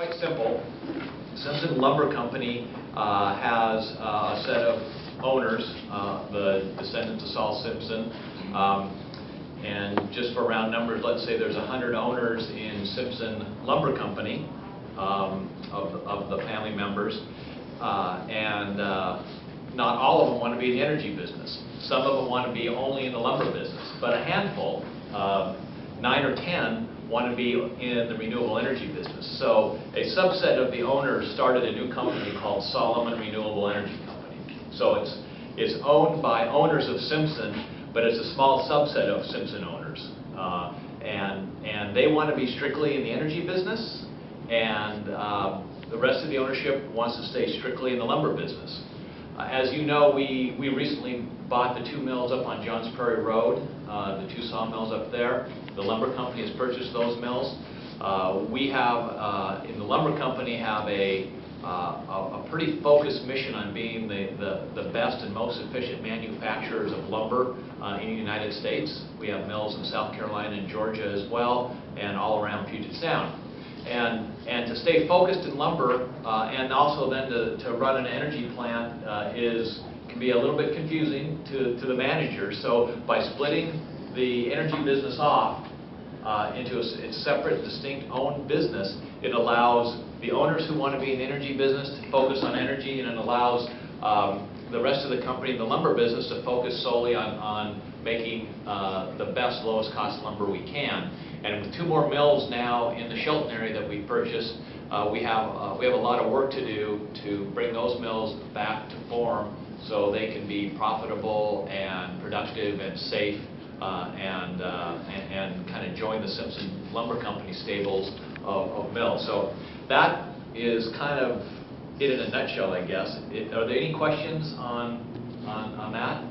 Quite simple. Simpson Lumber Company has a set of owners, the descendants of Saul Simpson. And just for round numbers, let's say there's 100 owners in Simpson Lumber Company of the family members. Not all of them want to be in the energy business. Some of them want to be only in the lumber business. But a handful, 9 or 10, want to be in the renewable energy business. So a subset of the owners started a new company called Solomon Renewable Energy Company. So it's owned by owners of Simpson, but it's a small subset of Simpson owners. And they want to be strictly in the energy business, and the rest of the ownership wants to stay strictly in the lumber business. As you know, we recently bought the 2 mills up on Johns Prairie Road, the 2 sawmills up there. The lumber company has purchased those mills. We have, in the lumber company, have a pretty focused mission on being the best and most efficient manufacturers of lumber in the United States. We have mills in South Carolina and Georgia as well, and all around Puget Sound. And to stay focused in lumber, and also then to run an energy plant can be a little bit confusing to the manager. So by splitting the energy business off into its separate, distinct, owned business, it allows the owners who want to be in the energy business to focus on energy, and it allows the rest of the company in the lumber business to focus solely on making the best, lowest cost lumber we can. And with 2 more mills now in the Shelton area that we purchased, we have a lot of work to do to bring those mills back to form so they can be profitable and productive and safe and kind of join the Simpson Lumber Company stables of mills. So that is kind of it in a nutshell, I guess. Are there any questions on that?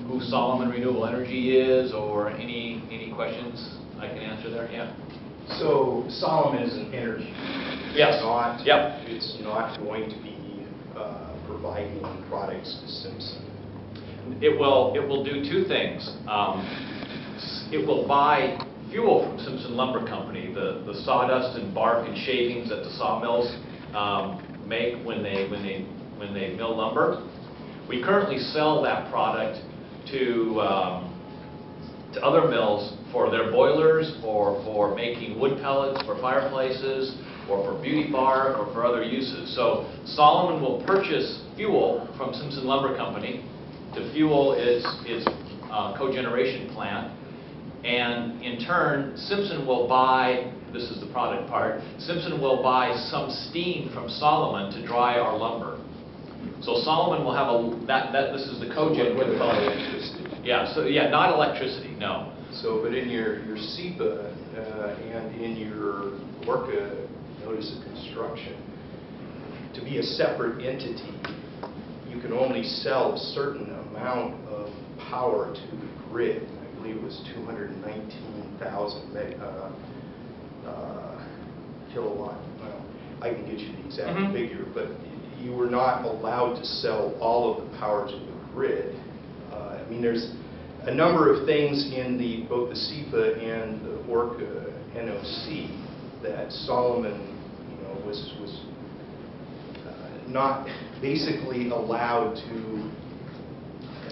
Who Solomon Renewable Energy is, or any questions I can answer there? Yeah. So Solomon is an energy. Yes. It's not going to be providing products to Simpson. It will do 2 things. It will buy fuel from Simpson Lumber Company, the sawdust and bark and shavings that the sawmills make when they mill lumber. We currently sell that product to other mills for their boilers, or for making wood pellets for fireplaces, or for beauty bark, or for other uses. So Solomon will purchase fuel from Simpson Lumber Company to fuel its cogeneration plant, and in turn Simpson will buy, this is the product part, Simpson will buy some steam from Solomon to dry our lumber. So Solomon will have this is the cogen component. Yeah, so yeah, not electricity, no. So, but in your SEPA and in your Orca Notice of Construction, to be a separate entity, you can only sell a certain amount of power to the grid. I believe it was 219,000 kilowatt. Well, I can get you the exact figure, but you were not allowed to sell all of the power to the grid. I mean, there's a number of things in both the SEPA and the Orca NOC that Solomon, was not basically allowed to.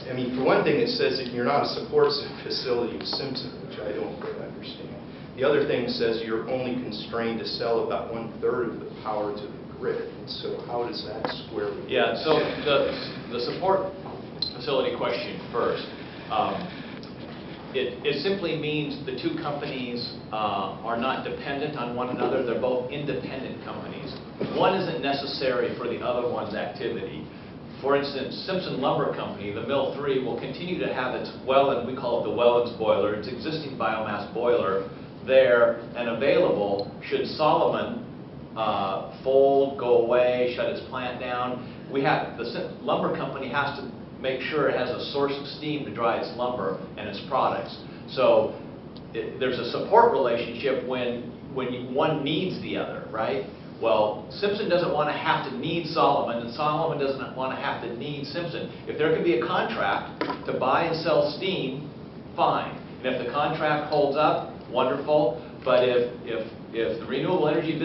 I mean, for one thing, it says that you're not a support facility of Simpson, which I don't really understand. The other thing says you're only constrained to sell about 1/3 of the power to the grid. And so how does that square with? Yeah, so the support facility question first. It simply means the 2 companies are not dependent on one another. They're both independent companies. One isn't necessary for the other one's activity. For instance, Simpson Lumber Company, the Mill 3, will continue to have its we call it the Wellens boiler, its existing biomass boiler there and available should Solomon fold, go away, shut its plant down. The lumber company has to make sure it has a source of steam to dry its lumber and its products. So there's a support relationship when one needs the other, right? Well, Simpson doesn't want to have to need Solomon, and Solomon doesn't want to have to need Simpson. If there can be a contract to buy and sell steam, fine. And if the contract holds up, wonderful. But if the renewable energy business